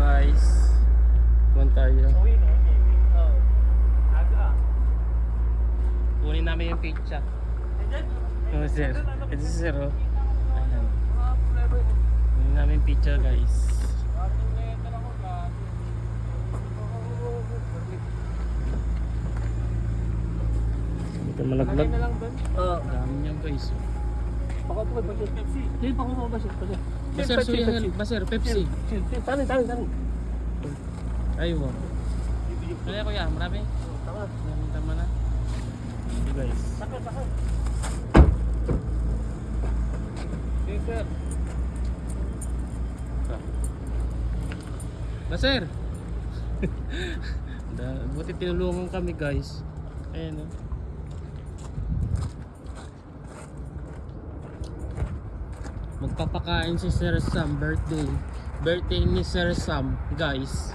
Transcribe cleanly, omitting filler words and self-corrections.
guys. Kuhan tayo. Kunin namin yung pizza. Oh sir. Ito si sir oh. Ayan. Kunin namin yung pizza guys. Ito malaglag. Dami niyan guys. Baser suya baser Pepsi. Tanin. Ayo mo. Kaya kuya, marami. Tama na. Ito guys. Sir. Baser. Buti tinulungan kami guys. Ayan oh. Magpapakain si Sir Sam birthday ni Sir Sam guys.